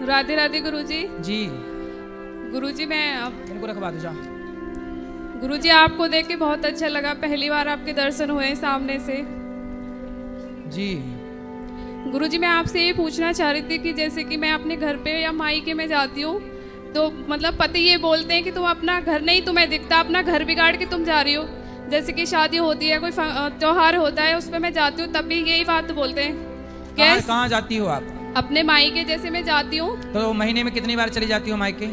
राधे राधे गुरुजी। जी गुरुजी मैं इनको रखवा दो, जा। गुरुजी आपको देख के बहुत अच्छा लगा, पहली बार आपके दर्शन हुए सामने से। जी गुरुजी मैं आपसे ये पूछना चाह रही थी कि जैसे कि मैं अपने घर पे या मायके में जाती हूँ तो मतलब पति ये बोलते हैं कि तुम अपना घर नहीं तुम्हें दिखता, अपना घर बिगाड़ के तुम जा रही हो। जैसे कि शादी होती है, कोई त्योहार होता है, उसमें मैं जाती हूँ तब भी यही बात बोलते हैं। कहाँ जाती हो आप? अपने मायके जैसे मैं जाती हूँ तो महीने में कितनी बार चली जाती हो मायके?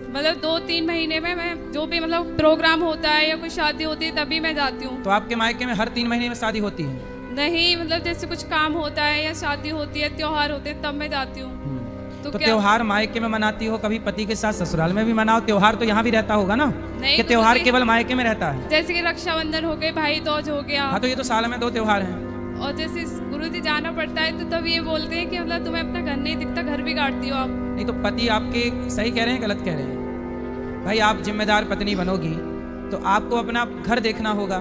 मतलब 2-3 महीने में मैं जो भी मतलब प्रोग्राम होता है या कोई शादी होती है तभी मैं जाती हूँ। तो आपके मायके में हर 3 महीने में शादी होती है? नहीं, मतलब जैसे कुछ काम होता है या शादी होती है, त्योहार होते हैं तब मैं जाती हूँ। तो त्योहार मायके में मनाती हो, कभी पति के साथ ससुराल में भी मनाओ। त्योहार तो यहाँ भी रहता होगा ना? कि त्योहार केवल मायके में रहता है? जैसे कि रक्षाबंधन हो गई, भाई दूज हो गया। हाँ तो ये तो साल में 2 त्योहार हैं। और जैसे गुरुजी जाना पड़ता है तो तब ये बोलते हैं कि मतलब तुम्हें अपना घर नहीं दिखता, घर बिगाड़ती हो आप। नहीं तो पति आपके सही कह रहे हैं गलत कह रहे हैं? भाई आप जिम्मेदार पत्नी बनोगी तो आपको अपना घर देखना होगा।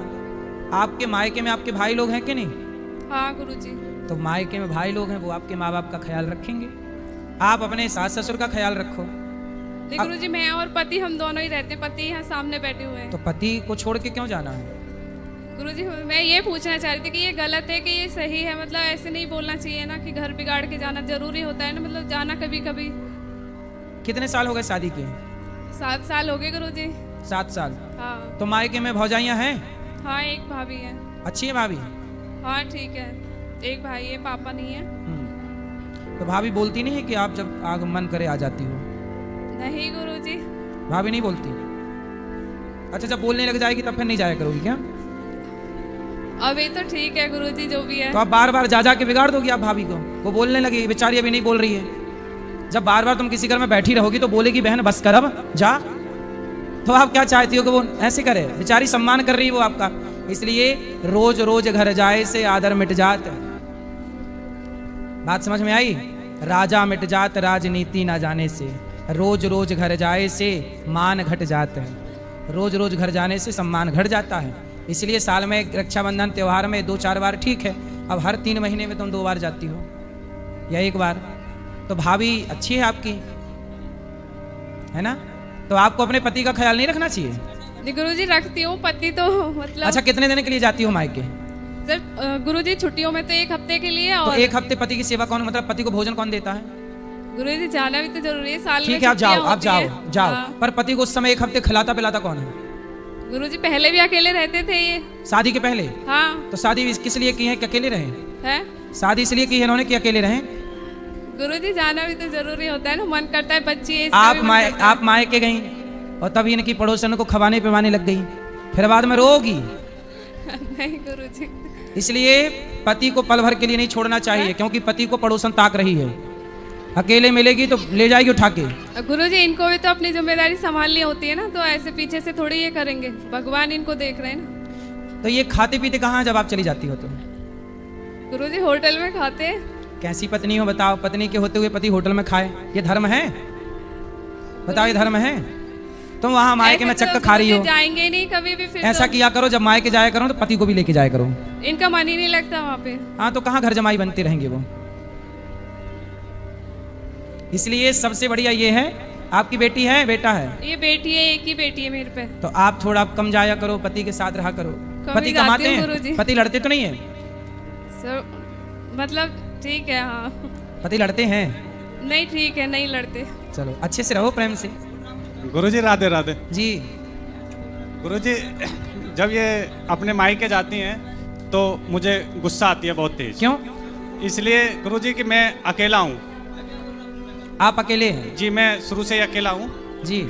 आपके मायके में आपके भाई लोग हैं कि नहीं? हाँ गुरुजी। तो मायके में भाई लोग हैं, वो आपके माँ बाप का ख्याल रखेंगे। आप अपने सास ससुर का ख्याल रखो। गुरुजी मैं और पति हम दोनों ही रहते हैं, पति यहाँ सामने बैठे हुए हैं। तो पति को छोड़ के क्यों जाना है? गुरुजी मैं ये पूछना चाह रही थी कि ये गलत है कि ये सही है? मतलब ऐसे नहीं बोलना चाहिए ना कि घर बिगाड़ के जाना जरूरी होता है ना, मतलब जाना कभी कभी। कितने साल हो गए शादी के? 7 साल हो गए गुरुजी। 7 साल? हाँ। तो मायके में भौजाइयाँ हैं? हाँ एक भाभी है। अच्छी है भाभी? हाँ ठीक है, एक भाई है, पापा नहीं है। तो भाभी बोलती नहीं है कि आप जब आगमन करे आ जाती हो? नहीं गुरुजी। भाभी नहीं बोलती? अच्छा जब बोलने लग जाएगी तब फिर नहीं जाया करोगी क्या? अभी तो ठीक है गुरुजी जो भी है। तो आप बार बार जा के बिगाड़ दोगी आप भाभी को? वो बोलने लगी, बेचारी अभी नहीं बोल रही है। जब बार बार तुम किसी घर में बैठी रहोगी तो बोलेगी बहन बस कर अब जा। तो आप क्या चाहती हो कि वो ऐसे करे? बेचारी सम्मान कर रही है वो आपका। इसलिए रोज रोज घर जाए से आदर मिट जात। बात समझ में आई? राजा मिट जात राजनीति ना जाने से, रोज रोज घर जाए से मान घट जाता है। रोज रोज घर जाने से सम्मान घट जाता है। इसलिए साल में रक्षाबंधन त्योहार में 2-4 बार ठीक है। अब हर 3 महीने में तुम 2 बार जाती हो या 1 बार। तो भाभी अच्छी है आपकी, है ना? तो आपको अपने पति का ख्याल नहीं रखना चाहिए? गुरुजी रखती हूँ, पति तो मतलब। अच्छा कितने दिन के लिए जाती हो मायके? सर गुरुजी छुट्टियों में तो 1 हफ्ते के लिए। और तो 1 हफ्ते पति की सेवा कौन, मतलब पति को भोजन कौन देता है? गुरुजी जाना भी तो जरूरी है, साल में ठीक है आप जाओ, आप जाओ जाओ। हाँ। पर पति को उस समय 1 हफ्ते खिलाता पिलाता कौन है? गुरुजी पहले भी अकेले रहते थे ये। शादी के पहले? हाँ। तो शादी किस लिए की है कि अकेले रहे? है शादी इसलिए की है इन्होंने कि अकेले रहे? गुरुजी जाना भी तो जरूरी होता है ना, मन करता है बच्ची। आप मायके गई और तभी इनकी पड़ोसन को खवाने पिवाने लग गई, फिर बाद में रोगी। नहीं गुरुजी। इसलिए पति को पल भर के लिए नहीं छोड़ना चाहिए, क्योंकि पति को पड़ोसन ताक रही है। अकेले मिलेगी तो ले जाएगी उठा के। गुरुजी इनको भी तो अपनी जिम्मेदारी संभालनी होती है ना, तो ऐसे पीछे से थोड़ी ये करेंगे, भगवान इनको देख रहे हैं ना। तो ये खाते पीते कहाँ जब आप चली जाती हो? तो गुरुजी होटल में खाते हैं। कैसी पत्नी हो बताओ? पत्नी के होते हुए पति होटल में खाए, ये धर्म है? बताओ ये धर्म है? तुम वहां मायके में चक्कर खा रही हो। जाएंगे नहीं कभी भी। फिर ऐसा किया करो, जब मायके जाया करो तो पति को भी लेके जाया करो। इनका मन ही नहीं लगता वहाँ पे। हाँ तो कहाँ घर जमाई बनते रहेंगे वो? इसलिए सबसे बढ़िया ये है। आपकी बेटी है बेटा है? ये बेटी है, एक ही बेटी है मेरे पे। तो आप थोड़ा कम जाया करो, पति के साथ रहा करो। पति कमाते हैं? पति लड़ते तो नहीं है? सर मतलब ठीक है। हाँ पति लड़ते हैं? नहीं ठीक है, नहीं लड़ते। चलो अच्छे से रहो, प्रेम से। गुरुजी राधे राधे जी। गुरुजी जब ये अपने मायके जाती हैं तो मुझे गुस्सा आती है बहुत तेज। क्यों? इसलिए गुरुजी कि मैं अकेला हूँ। आप अकेले हैं? जी मैं शुरू से ही अकेला हूँ जी।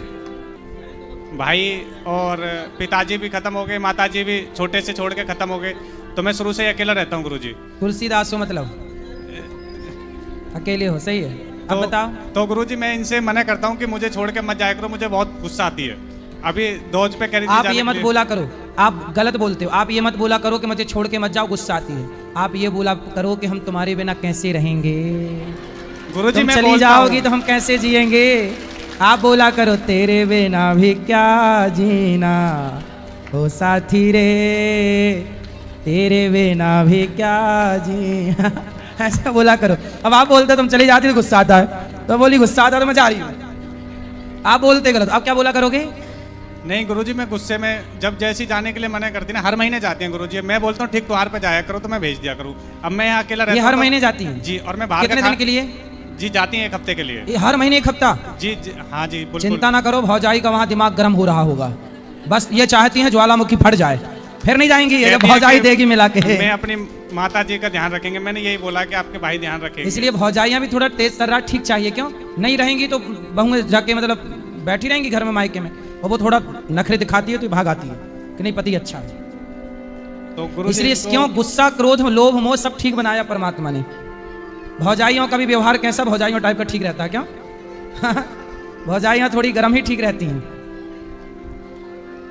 भाई और पिताजी भी खत्म हो गए, माताजी भी छोटे से छोड़ के खत्म हो गए, तो मैं शुरू से ही अकेला रहता हूँ गुरुजी। तुलसीदास हो मतलब? अकेले हो, सही है। अब बताओ। तो गुरुजी मैं इनसे मना करता हूँ कि मुझे छोड़ के मत जाया करो, मुझे बहुत गुस्सा आती है। अभी दोज पे कह रही थी आप ये मत बोला करो, आप गलत बोलते हो। आप ये मत बोला करो कि मुझे छोड़ के मत जाओ, गुस्सा आती है। आप ये बोला करो कि हम तुम्हारे बिना कैसे रहेंगे? गुरुजी तुम मैं चली जाओगी तो हम कैसे जिएंगे? आप बोला करो तेरे बिना भी क्या जीना ओ साथी रे, तेरे बिना भी क्या जीना। ऐसा बोला करो। अब आप बोलते तुम चली जाती तो गुस्सा आता है। तो बोली गुस्सा आता तो मैं जा रही हूँ। आप बोलते गलत, आप क्या बोला करोगे? नहीं गुरुजी, मैं गुस्से में जब जैसी जाने के लिए मना करती ना, हर महीने जाती हैं गुरुजी, मैं बोलता हूँ ठीक त्योहार पे जाया करो तो मैं भेज दिया करूँ। अब मैं यहाँ अकेला ये रहता हर हूँ महीने जाती हैं? जी, और मैं बाहर कितने का दिन के लिए? जी जाती हैं 1 हफ्ते के लिए। ये हर महीने 1 हफ्ता? जी, जी हाँ जी बिल्कुल। चिंता ना करो, भौजाई का वहाँ दिमाग गर्म हो रहा होगा, बस ये चाहती हैं ज्वालामुखी फट जाए, फिर नहीं जाएंगी, ये कहती हैं भौजाई कि देगी मिला के। मैं अपनी माता जी का ध्यान रखेंगे, मैंने यही बोला कि आपके भाई ध्यान रखेंगे। इसलिए भौजाइयाँ भी थोड़ा तेज तर्रार ठीक चाहिए, क्यों नहीं रहेंगी तो बहू जाके मतलब बैठी रहेंगी घर में मायके में, और वो थोड़ा नखरे दिखाती है तो भाग आती है कि नहीं पति अच्छा है। तो गुरुजी इसलिए क्यों गुस्सा, क्रोध, लोभ, मोह सब ठीक बनाया परमात्मा ने। भौजाइयों का भी व्यवहार कैसा भौजाइयों टाइप का ठीक रहता है, क्यों? भौजाइयाँ थोड़ी गर्म ही ठीक रहती हैं,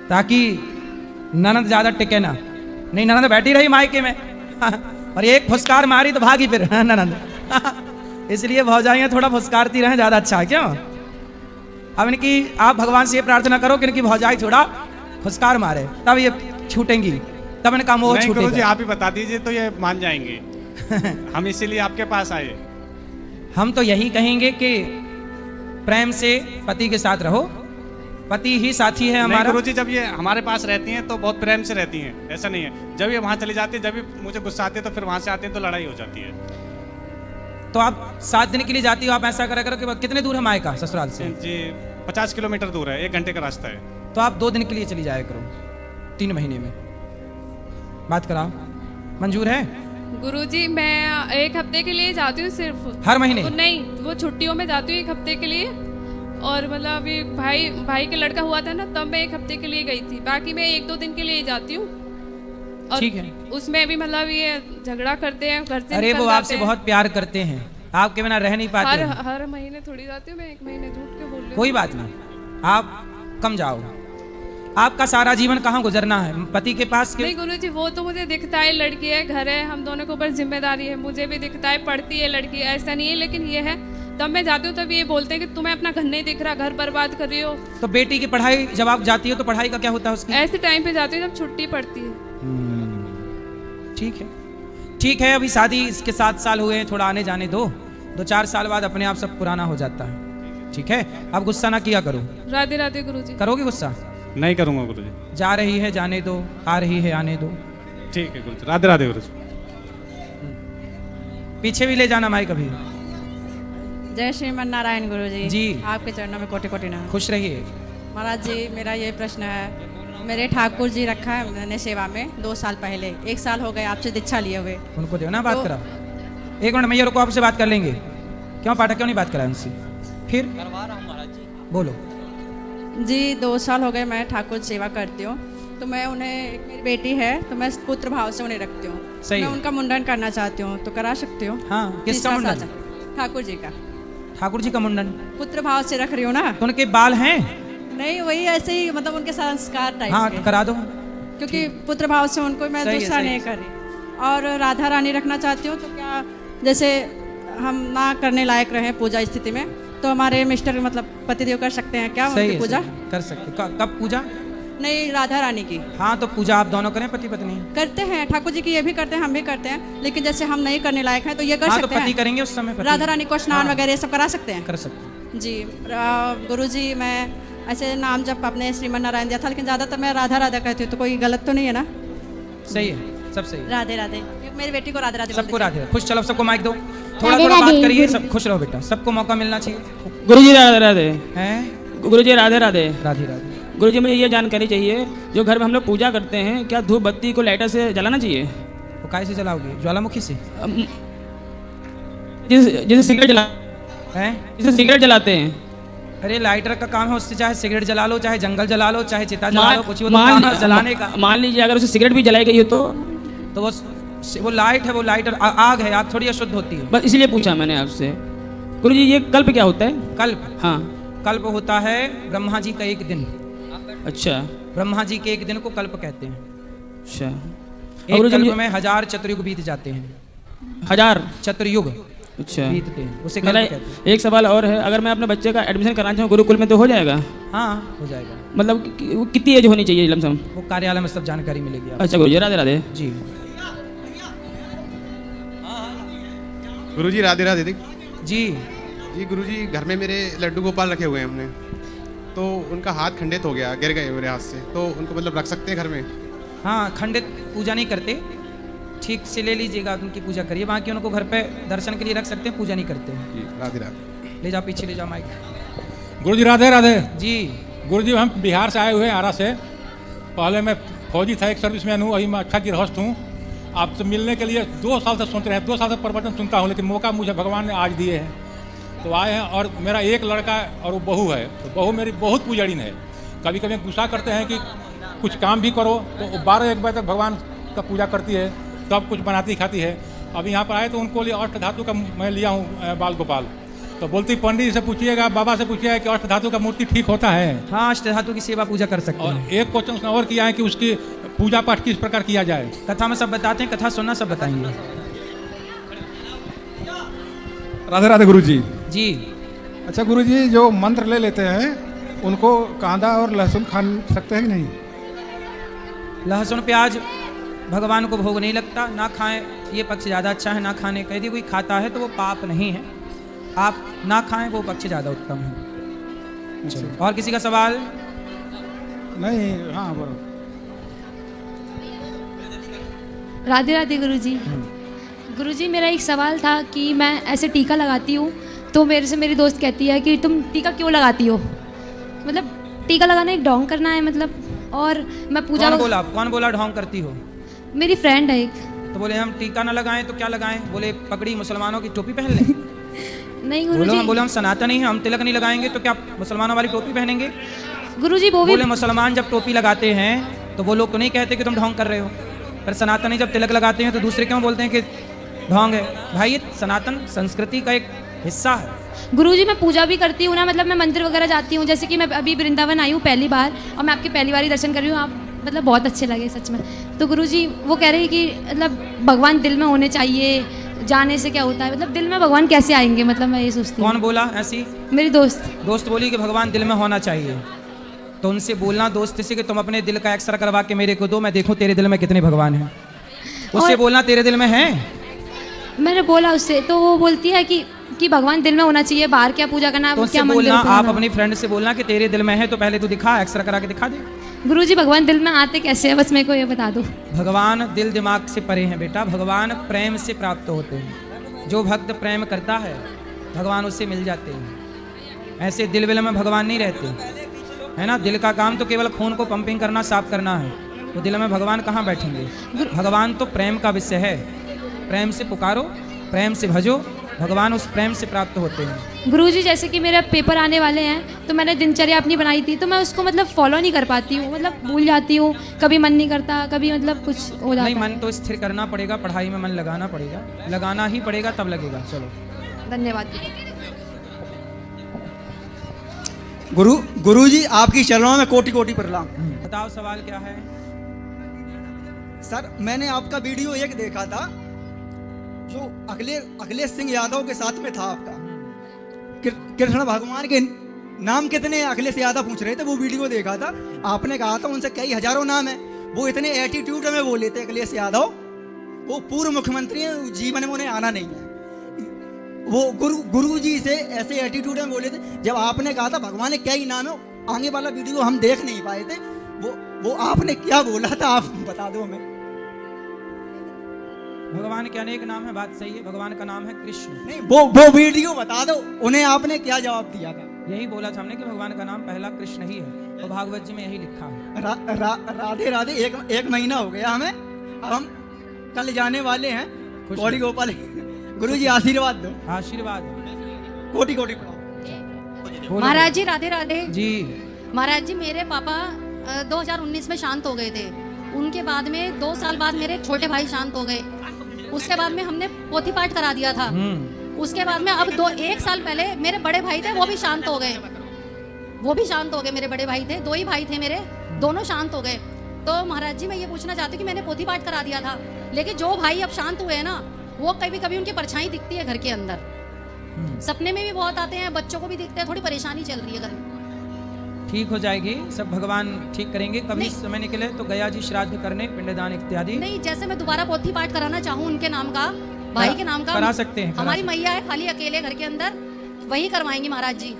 ताकि ननद ज्यादा टिके ना। नहीं, ननद बैठी रही मायके में और एक फुसकार मारी तो भागी फिर ननद। इसलिए भौजाइयाँ थोड़ा फुसकारती रहें, ज्यादा अच्छा है, क्यों? अब इनकी आप भगवान से ये प्रार्थना करो कि इनकी भौजाई थोड़ा फुसकार मारे, तब ये छूटेंगी, तब इनका मोह नहीं गुरुजी, छूटेगा। आप ही बता दीजिए तो ये मान जाएंगे। हम इसीलिए आपके पास आए। हम तो यही कहेंगे कि प्रेम से पति के साथ रहो, पति ही साथी है नहीं हमारा। गुरुजी, जब ये हमारे पास रहती हैं तो बहुत प्रेम से रहती हैं, ऐसा नहीं है। जब ये वहाँ चली जाती है, जब भी मुझे गुस्सा आती है तो फिर वहाँ से आती है तो लड़ाई हो जाती है। तो आप 7 दिन के लिए जाती हो, आप ऐसा करा करो कि कितने दूर है मायका ससुराल से? जी 50 किलोमीटर दूर है, 1 घंटे का रास्ता है। तो आप 2 दिन के लिए चली जाया करो, 3 महीने में बात कराओ, मंजूर है? गुरुजी मैं 1 हफ्ते के लिए जाती हूँ सिर्फ। हर महीने? नहीं, वो छुट्टियों में जाती हूँ 1 हफ्ते के लिए। और मतलब अभी भाई के लड़का हुआ था ना, तब मैं 1 हफ्ते के लिए गई थी। बाकी मैं 1-2 दिन के लिए जाती हूँ। और ठीक है। उसमें भी मतलब ये झगड़ा करते हैं, घर से अरे निकल वो जाते आपसे हैं। बहुत प्यार करते हैं, आपके बिना रह नहीं पाते हैं। हर महीने थोड़ी जाती हूँ मैं, 1 महीने झूठ के बोल रही हूँ। कोई बात नहीं, आप कम जाओ। आपका सारा जीवन कहाँ गुजरना है? पति के पास नहीं गुरुजी, वो तो मुझे दिखता है, लड़की है, घर है, हम दोनों के ऊपर जिम्मेदारी है, मुझे भी दिखता है, पढ़ती है लड़की, ऐसा नहीं है। लेकिन ये है, तब मैं जाती हूँ तब ये बोलते हैं कि तुम्हें अपना घर नहीं दिख रहा, घर बर्बाद कर रही हो। तो बेटी की पढ़ाई जब आप जाती हो तो पढ़ाई का क्या होता है उसकी? ऐसे टाइम पे जाती हूँ जब छुट्टी पड़ती है। ठीक है, ठीक है। अभी शादी इसके 7 साल हुए हैं, थोड़ा आने जाने दो, 2-4 साल बाद अपने आप सब पुराना हो जाता है। ठीक है, अब गुस्सा ना किया करो। राधे राधे गुरुजी। करोगे गुस्सा? नहीं करूँगा गुरुजी। जा रही है जाने दो, आ रही है आने दो। ठीक है गुरुजी, राधे राधे गुरुजी। पीछे भी ले जाना माई कभी। जय श्रीमन नारायण गुरु जी। जी। आपके चरणों में कोटि कोटि नमन। खुश रहिए। महाराज जी, मेरा ये प्रश्न है, मेरे ठाकुर जी रखा है मैंने सेवा में 2 साल पहले, 1 साल हो गए आपसे दीक्षा लिए हुए। उनको दो ना बात तो- करा। 1 मिनट, मैं ये रुको, आपसे बात कर लेंगे। क्यों पाठक, क्यों नहीं बात करा उनसे? फिर बोलो। जी 2 साल हो गए मैं ठाकुर सेवा करती हूँ। तो मैं उन्हें, एक मेरी बेटी है तो मैं पुत्र भाव से उन्हें रखती हूँ। सही मैं है। उनका मुंडन करना चाहती हूँ, तो करा सकती हूँ? हाँ, किसका 3 मुंडन? साल ठाकुर जी का। ठाकुर जी का मुंडन? पुत्र भाव से रख रही हूँ ना। तो उनके बाल हैं? नहीं, वही ऐसे ही, मतलब उनके संस्कार टाइप हाँ, के। करा दो। क्योंकि पुत्र भाव से उनको मैं सही है, दूसरा सही नहीं है। कर रही। और राधा रानी रखना चाहती हूँ, तो क्या जैसे हम ना करने लायक रहे पूजा स्थिति में, तो हमारे मिस्टर मतलब पतिदेव कर सकते हैं क्या सही उनकी है, पूजा? सही है, कर सकते। कब पूजा? नहीं, राधा रानी की हाँ, तो पूजा आप दोनों करें, पति पत्नी। करते हैं, ठाकुर जी की ये भी करते हैं, हम भी करते हैं। लेकिन जैसे हम नहीं करने लायक हैं तो ये कर हाँ, तो सकते पति हैं। करेंगे उस समय, पति। राधा रानी को स्नान हाँ। वगैरह ये सब करा सकते हैं? कर सकते। जी। गुरु जी, मैं ऐसे नाम जब अपने श्रीमन नारायण दिया था, लेकिन ज़्यादातर मैं राधा राधा कहती हूँ, तो कोई गलत तो नहीं है ना? सही है, सब सही है। राधे राधे। मेरी बेटी को राधे राधे बोल सबको दीजिए। राधे राधे। खुश, चलो सबको माइक दो, थोड़ा राधे थोड़ा बात राधे। करिए, सब खुश रहो बेटा, सबको मौका मिलना चाहिए। गुरुजी राधे राधे। हैं? गुरुजी राधे राधे। राधे राधे। गुरुजी, मुझे ये जानकारी चाहिए, जो घर में हम लोग पूजा करते हैं, क्या धूप बत्ती को लाइटर से जलाना चाहिए? तो काय से जलाओगे? ज्वालामुखी से? जिसे सिगरेट जला हैं? जिसे सिगरेट जलाते हैं। अरे लाइटर का काम है, उससे चाहे सिगरेट जला लो, चाहे जंगल जला लो, चाहे चिता जला लो, कुछ भी, वो तो काम है जलाने का। मान लीजिए अगर उसे सिगरेट भी जलाई गई हो तो वो लाइट है, वो लाइटर आग है, आग थोड़ी अशुद्ध होती है। बस इसलिए पूछा मैंने आपसे। गुरुजी, ये कल्प क्या होता है? कल्प? हाँ। कल्प होता है ब्रह्मा जी का 1 दिन। अच्छा ब्रह्मा जी के 1 दिन को कल्प कहते हैं। अच्छा। एक गुरुजी, कल्प में 1000 चतुर्युग बीत जाते हैं। 1000 चतुर्युग अच्छा बीतते हैं, उसे मेरा कल्प कहते हैं। एक सवाल और है, अगर मैं अपने बच्चे का एडमिशन कराना चाहूँ गुरुकुल में तो हो जाएगा? हाँ, हो जाएगा। मतलब वो कितनी एज होनी चाहिए लमसम? वो कार्यालय में सब जानकारी मिलेगी आपको। अच्छा गुरुजी, राधे राधे। जी। गुरुजी राधे राधे। जी। जी गुरुजी, घर में मेरे लड्डू गोपाल रखे हुए हैं हमने, तो उनका हाथ खंडित हो गया, गिर गए मेरे हाथ से, तो उनको मतलब रख सकते हैं घर में? हाँ, खंडित पूजा नहीं करते, ठीक से ले लीजिएगा, उनकी पूजा करिए। बाकी उनको घर पे दर्शन के लिए रख सकते हैं, पूजा नहीं करते हैं। जी राधे राधे। ले जाओ, पीछे ले जाओ माइक। गुरुजी राधे राधे। जी गुरुजी, हम बिहार से आए हुए हैं, आरा से। पहले मैं फौजी था, एक सर्विसमैन हूँ, अभी मैं अच्छा गिरहस्थ हूँ। आपसे मिलने के लिए 2 साल से सोच रहे हैं, 2 साल से प्रवचन सुनता हूँ, लेकिन मौका मुझे भगवान ने आज दिए हैं, तो आए हैं। और मेरा एक लड़का और वो बहू है, तो बहू मेरी बहुत पूजड़ीन है। कभी कभी गुस्सा करते हैं कि कुछ काम भी करो, तो 12-1 बजे तक भगवान का पूजा करती है, तब कुछ बनाती खाती है। अभी यहाँ पर आए तो उनको लिए अष्ट धातु का मैं लिया हूँ बाल गोपाल, तो बोलती पंडित जी से पूछिएगा, बाबा से पूछिएगा कि अष्ट धातु का मूर्ति ठीक होता है। हाँ, अष्ट धातु की सेवा पूजा कर सकते और हैं। एक क्वेश्चन और किया है कि उसकी पूजा पाठ किस प्रकार किया जाए। कथा में सब बताते हैं, कथा सुनना सब बताएंगे। राधे राधे गुरुजी। जी अच्छा गुरुजी, जो मंत्र ले लेते हैं उनको कांदा और लहसुन खा सकते हैं कि नहीं? लहसुन प्याज भगवान को भोग नहीं लगता, ना खाएं, ये पक्ष ज़्यादा अच्छा है ना खाने का। यदि कोई खाता है तो वो पाप नहीं है, आप ना खाएं, वो पक्ष ज़्यादा उत्तम है। चलो, और किसी का सवाल? नहीं, हाँ बरो। राधे राधे गुरुजी। गुरुजी, मेरा एक सवाल था कि मैं ऐसे टीका लगाती हूँ, तो मेरे से मेरी दोस्त कहती है कि तुम टीका क्यों लगाती हो, मतलब टीका लगाना एक ढोंग करना है, मतलब। और मैं पूजा कौन बोला ढोंग करती हो? मेरी फ्रेंड है एक। तो बोले हम टीका ना लगाएं तो क्या लगाएं? बोले पगड़ी मुसलमानों की टोपी पहन लें। नहीं बोले गुरुजी, हम सनातनी हैं, हम तिलक नहीं लगाएंगे तो क्या मुसलमानों वाली टोपी पहनेंगे? गुरुजी वो भी बोले मुसलमान जब टोपी लगाते हैं तो वो लोग तो नहीं कहते कि तुम ढोंग कर रहे हो, पर सनातनी जब तिलक लगाते हैं तो दूसरे क्यों बोलते हैं कि ढोंग है? भाई, ये सनातन संस्कृति का एक हिस्सा है। गुरुजी, मैं पूजा भी करती हूँ ना, मतलब मैं मंदिर वगैरह जाती हूँ, जैसे कि मैं अभी वृंदावन आई हूँ पहली बार, और मैं आपके पहली बार ही दर्शन कर रही हूँ, आप मतलब बहुत अच्छे लगे सच में। तो गुरुजी वो कह रहे हैं कि मतलब भगवान दिल में होने चाहिए, जाने से क्या होता है, मतलब दिल में भगवान कैसे आएंगे, मतलब मैं ये सोचती हूँ। कौन बोला ऐसी? मेरी दोस्त बोली कि भगवान दिल में होना चाहिए, तो उनसे बोलना दोस्त से कि तुम अपने दिल का एक्सरे करवा के मेरे को दो, मैं देखूं तेरे दिल में कितने भगवान हैं। उससे बोलना तेरे दिल में है। मैंने बोला उससे, तो वो बोलती है कि भगवान दिल में होना चाहिए, बाहर क्या पूजा करना है, तो क्या मंदिर बोलना, पूजना। आप अपनी फ्रेंड से बोलना कि तेरे दिल में है, तो पहले तू दिखा, एक्सरे करा के दिखा दे। गुरुजी, भगवान दिल में आते कैसे हैं, बस मेरे को ये बता दो। भगवान दिल दिमाग से परे हैं बेटा, भगवान प्रेम से प्राप्त होते हैं। जो भक्त प्रेम करता है भगवान उससे मिल जाते हैं। ऐसे दिल विल में भगवान नहीं रहते, है ना। दिल का काम तो केवल खून को पंपिंग करना, साफ करना है, तो दिल में भगवान कहाँ बैठेंगे? भगवान तो प्रेम का विषय है। प्रेम से पुकारो, प्रेम से भजो, भगवान उस प्रेम से प्राप्त होते हैं। गुरुजी, जैसे कि मेरे पेपर आने वाले हैं, तो मैंने दिनचर्या अपनी बनाई थी, तो मैं उसको मतलब फॉलो नहीं कर पाती हूँ, मतलब भूल जाती हूँ, कभी मन नहीं करता, कभी मतलब कुछ हो जाता नहीं, है। मन तो स्थिर करना पड़ेगा, पढ़ाई में मन लगाना पड़ेगा, लगाना ही पड़ेगा, तब लगेगा। चलो, धन्यवाद। गुरुजी, आपकी चरणों में कोटि कोटि प्रणाम। बताओ सवाल क्या है? सर, मैंने आपका वीडियो एक देखा था जो अखिलेश सिंह यादव के साथ में था आपका। कृष्ण भगवान के नाम कितने अखिलेश यादव पूछ रहे थे, वो वीडियो देखा था। आपने कहा था उनसे कई हजारों नाम है, वो इतने एटीट्यूड में बोले थे अखिलेश यादव, वो पूर्व मुख्यमंत्री हैं, जीवन में उन्हें आना नहीं है। वो गुरु जी से ऐसे एटीट्यूड में बोले थे। जब आपने कहा था भगवान ने क्या ही नाम है, आगे वाला वीडियो हम देख नहीं पाए थे, वो आपने क्या बोला था, आप बता दो हमें। भगवान के अनेक नाम है, बात सही है, भगवान का नाम है कृष्ण। नहीं, वो वीडियो बता दो, उन्हें आपने क्या जवाब दिया था? यही बोला था हमने कि भगवान का नाम पहला कृष्ण ही है, और भागवत जी में यही लिखा है। राधे राधे। एक महीना हो गया हमें, अब हम कल जाने वाले हैं गौरी गोपाल। गुरु जी आशीर्वाद दो। आशीर्वाद कोटि कोटि प्रणाम। महाराज जी राधे राधे जी। महाराज जी, मेरे पापा 2019 में शांत हो गए थे। उनके बाद में 2 साल बाद मेरे छोटे भाई शांत हो गए। उसके बाद में हमने पोथी पाठ करा दिया था। उसके बाद में अब 1 साल पहले मेरे बड़े भाई थे, वो भी शांत हो गए। मेरे बड़े भाई थे, 2 ही भाई थे मेरे, दोनों शांत हो गए। तो महाराज जी, मैं ये पूछना चाहती हूँ कि मैंने पोथी पाठ करा दिया था, लेकिन जो भाई अब शांत हुए हैं ना, वो कभी कभी उनकी परछाई दिखती है घर के अंदर, सपने में भी बहुत आते हैं, बच्चों को भी दिखते हैं, थोड़ी परेशानी चल रही है घर में। ठीक हो जाएगी, सब भगवान ठीक करेंगे। कभी समय निकले तो गया जी श्राद्ध करने, पिंडदान इत्यादि। नहीं, जैसे मैं दोबारा पोथी पाठ कराना चाहूँ उनके नाम का, भाई के नाम का, करा सकते हैं। हमारी मैया है खाली अकेले घर के अंदर, वही करवाएंगी महाराज जी।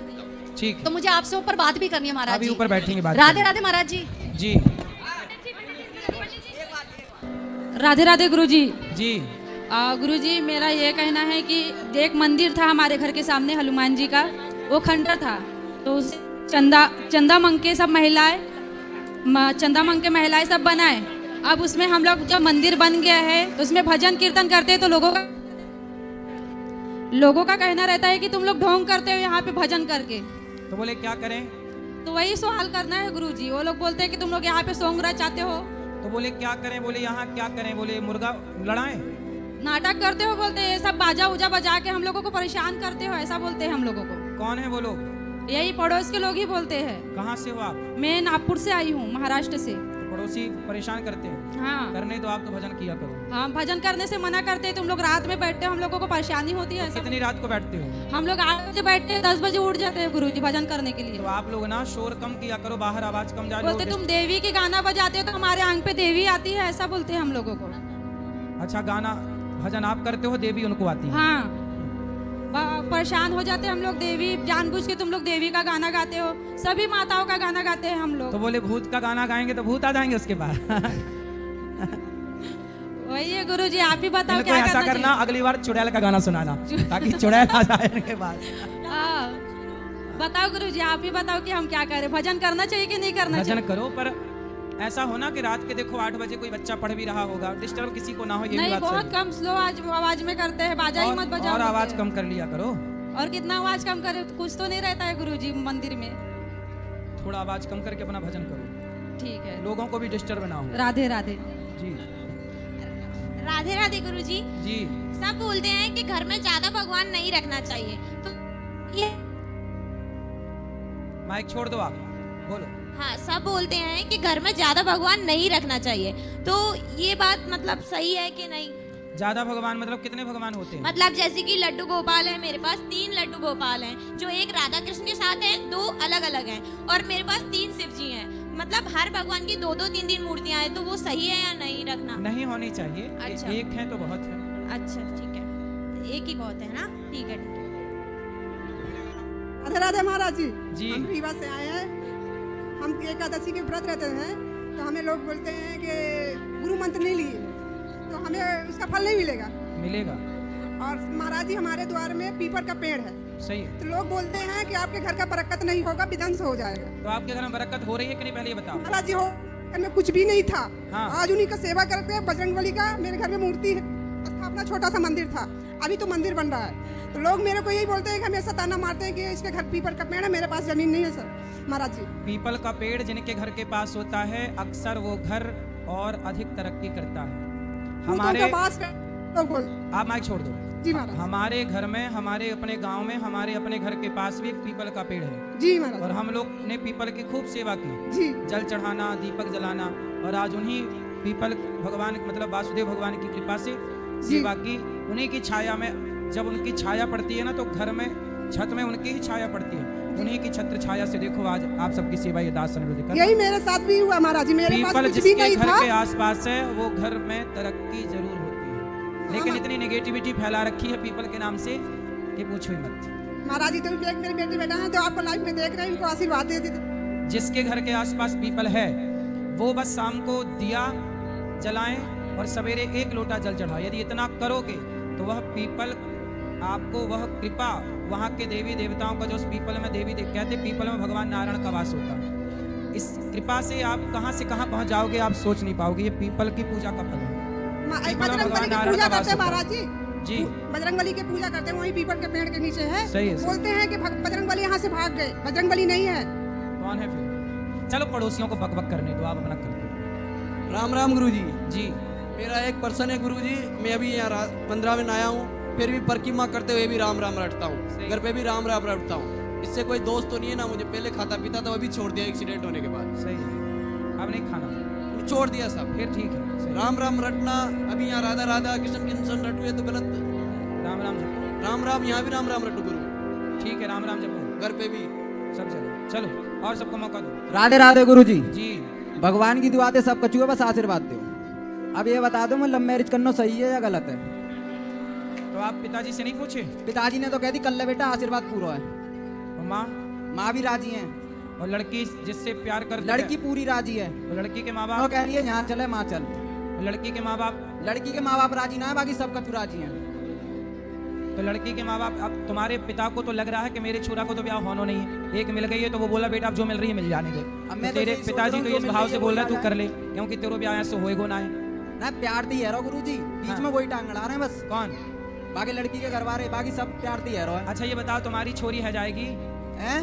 ठीक तो मुझे आपसे ऊपर बात भी करनी है महाराज अभी जी। ऊपर बैठेंगे बात राधे करेंगे। राधे महाराज जी। जी राधे राधे गुरुजी। जी गुरुजी मेरा ये कहना है कि एक मंदिर था हमारे घर के सामने हनुमान जी का, वो खंडर था, तो उस चंदा मांग के सब महिलाएं चंदा मांग के महिलाएं सब बनाए। अब उसमें हम लोग जब मंदिर बन गया है तो उसमें भजन कीर्तन करते हैं, तो लोगों का कहना रहता है कि तुम लोग ढोंग करते हो यहाँ पे भजन करके। तो बोले क्या करें? तो वही सवाल करना है गुरुजी। वो लोग बोलते हैं कि तुम लोग यहाँ पे सॉन्ग रचाते हो। तो बोले क्या करें? बोले यहाँ क्या करें? बोले मुर्गा लड़ाएं, नाटक करते हो, बोलते हैं सब बाजा उजा बजा के हम लोगों को परेशान करते हो, ऐसा बोलते हैं हम लोगों को। कौन है वो लोग? यही पड़ोस के लोग ही बोलते हैं। कहाँ से हो आप? मैं नागपुर से आई हूँ, महाराष्ट्र से। तो पड़ोसी परेशान करते हैं? हाँ करने तो आप तो भजन किया करो। हाँ, भजन करने से मना करते हैं। तुम लोग रात में बैठते हो, हम लोगों को परेशानी होती है। कितनी रात को बैठते हो? हम लोग 8 बजे बैठते हैं, 10 बजे उठ जाते हैं गुरुजी भजन करने के लिए। तो आप लोग ना शोर कम किया करो, बाहर आवाज कम जा रही बोलते तुम देवी के गाना बजाते हो तो हमारे आंख पे देवी आती है, ऐसा बोलते हैं हम लोगों को। अच्छा, गाना भजन आप करते हो, देवी उनको आती है? हाँ, परेशान हो जाते हैं हम लोग। देवी जानबूझ के तुम लोग देवी का गाना गाते हो, सभी माताओं का गाना गाते हैं हम लोग। तो बोले भूत का गाना गाएंगे तो भूत आ जाएंगे उसके बाद। वही है गुरुजी, आप ही बताओ इनको क्या ऐसा करना, अगली बार चुड़ैल का गाना सुनाना ताकि चुड़ैल आ जाए इनके बाद। बताओ गुरुजी, आप ही बताओ कि हम क्या करें, भजन करना चाहिए कि नहीं करना चाहिए? भजन करो, पर ऐसा हो ना कि रात के देखो 8 बजे कोई बच्चा पढ़ भी रहा होगा, डिस्टर्ब किसी को ना हो, ये नहीं, बात बहुत कम स्लो आवाज में करते हैं, बाजा ही मत बजाओ। और आवाज कम कर लिया करो। और कितना आवाज कम करे, कुछ तो नहीं रहता है गुरुजी मंदिर में। थोड़ा आवाज कम करके अपना भजन करो, ठीक है, लोगों को भी डिस्टर्ब ना हो। राधे राधे जी। राधे राधे गुरुजी। जी सब बोलते हैं कि घर में ज्यादा भगवान नहीं रखना चाहिए, तो ये माइक छोड़ दो, आप बोलो। हाँ, सब बोलते हैं कि घर में ज्यादा भगवान नहीं रखना चाहिए, तो ये बात मतलब सही है कि नहीं? ज्यादा भगवान मतलब कितने भगवान होते हैं? मतलब जैसे कि लड्डू गोपाल है, मेरे पास 3 लड्डू गोपाल हैं, जो एक राधा कृष्ण के साथ है, 2 अलग अलग हैं, और मेरे पास 3 शिव जी हैं। मतलब हर भगवान की 2-2, 3-3 मूर्तियां हैं, तो वो सही है या नहीं रखना? नहीं होनी चाहिए। अच्छा। एक है तो बहुत है। अच्छा ठीक है, एक ही बहुत है ना, ठीक है ठीक है। राधे राधे महाराज जी। जी। हम रीवा से आए हैं, हम एकादशी के व्रत रहते हैं, तो हमें लोग बोलते हैं कि गुरु मंत्र नहीं लिए तो हमें उसका फल नहीं मिलेगा। मिलेगा। और महाराज जी हमारे द्वार में पीपल का पेड़ है, सही है। तो लोग बोलते हैं कि आपके घर का बरकत नहीं होगा, विध्वंस हो जाएगा। तो आपके घर में बरकत हो रही है कि नहीं, पहले ये बताओ। महाराज जी हो घर में कुछ भी नहीं था। हाँ। आज उन्हीं का सेवा करते हैं, बजरंगबली का मेरे घर में मूर्ति है, स्थापना छोटा सा मंदिर था, अभी तो मंदिर बन रहा है। तो लोग मेरे को यही बोलते हैं कि हमेशा ताना मारते हैं कि इसके घर पीपल का पेड़ है, मेरे पास जमीन नहीं है सर महाराज जी। पीपल का पेड़ जिनके घर के पास होता है, अक्सर वो घर और अधिक तरक्की करता है। हमारे पास लोग बोल, आप माइक छोड़ दो जी महाराज। हमारे घर में, हमारे अपने गांव में, हमारे अपने घर के पास भी एक पीपल का पेड़ है जी महाराज। और हम लोग ने पीपल की खूब सेवा की जी। जल चढ़ाना, दीपक जलाना, और आज उन्हीं पीपल भगवान मतलब वासुदेव भगवान की कृपा से सेवा की। उन्हीं की छाया में जब उनकी छाया पड़ती है ना, तो घर में छत में उनकी ही छाया पड़ती है। उन्हीं की छत्र छाया से देखो आज आप सबकी सेवा ये दास अनुरोध कर। यही मेरे साथ भी हुआ महाराज जी, मेरे पास कुछ भी नहीं घर था। के आसपास है वो घर में तरक्की जरूर होती है, लेकिन इतनी नेगेटिविटी फैला रखी है पीपल के नाम से कि पूछो ही मत। महाराज जी तो एक मेरी बेटी बेटा है, तो आपको लाइफ में देख रहे हैं, इनको आशीर्वाद दे दीजिए। जिसके घर के आसपास पीपल है वो बस शाम को दिया जलाएं और सवेरे 1 लोटा जल चढ़ाएं। यदि इतना करोगे तो वह पीपल आपको वह कृपा, वहाँ के देवी देवताओं का, जो उस पीपल में देवी कहते पीपल में भगवान नारायण का वास होता है, इस कृपा से आप कहाँ से कहाँ पहुँच जाओगे आप सोच नहीं पाओगे। ये पीपल की पूजा का फल है। बजरंगबली की पूजा करते हैं महाराज जी। जी, बजरंगबली की पूजा करते हैं, वहीं पीपल के पेड़ के नीचे है। सही है। बोलते हैं कि बजरंगबली यहाँ से भाग गए, बजरंगबली नहीं है। कौन है फिर? चलो पड़ोसियों को बक करने दो, आप अपना कर दो। राम राम गुरुजी। जी। मेरा एक पर्सन है गुरुजी, मैं अभी यहाँ 15 में आया हूँ, फिर भी परिक्रमा करते हुए भी राम राम रटता हूँ, घर पे भी राम राम रटता हूँ। इससे कोई दोस्त तो नहीं है ना मुझे, पहले खाता पीता था, अभी छोड़ दिया एक्सीडेंट होने के बाद। सही है, अब नहीं खाना, छोड़ दिया सब। फिर ठीक है। राम राम रटना, अभी यहाँ राधा राधा कृष्ण कृष्ण रटू है तो गलत। राम राम राम राम, यहाँ भी राम राम रटू गुरु। ठीक है, राम राम जपो, घर पे भी सब जगह। चलो और सबको मौका दो। राधे राधे गुरुजी। जी। भगवान की दुआ दे सब कचुए, बस आशीर्वाद दो। अब ये बता दो मैं लव मैरिज करना सही है या गलत है? तो आप पिताजी से नहीं पूछे? पिताजी ने तो कह दी कल ले बेटा आशीर्वाद पूरा है। और माँ? माँ भी राजी है। और लड़की जिससे प्यार करती लड़की पूरी राजी है। तो लड़की के माँ वो बाप? कह रही है यहाँ चले माँ चल। लड़की के माँ बाप? लड़की के माँ बाप राजी ना है, बाकी सब कछु राजी है। तो लड़की के माँ बाप, अब तुम्हारे पिता को तो लग रहा है कि मेरे छोरा को तो ब्याह होना नहीं है, एक मिल गई है तो वो बोला बेटा अब जो मिल रही है मिल जाने दे। मैं तो तेरे यही सोच पिताजी रहा तो हूँ, इस जो भाव मिल से रही बोल है रहा है वो तू कर ले, क्योंकि तेरे ब्याह ऐसे होएगो ना है। ना प्यार दी है गुरु जी, बीच में वही टांग अड़ा रहे हैं बस। कौन? बाकी लड़की के घर वाले, बाकी सब प्यार दी है। अच्छा ये बताओ तुम्हारी छोरी है जाएगी? हैं?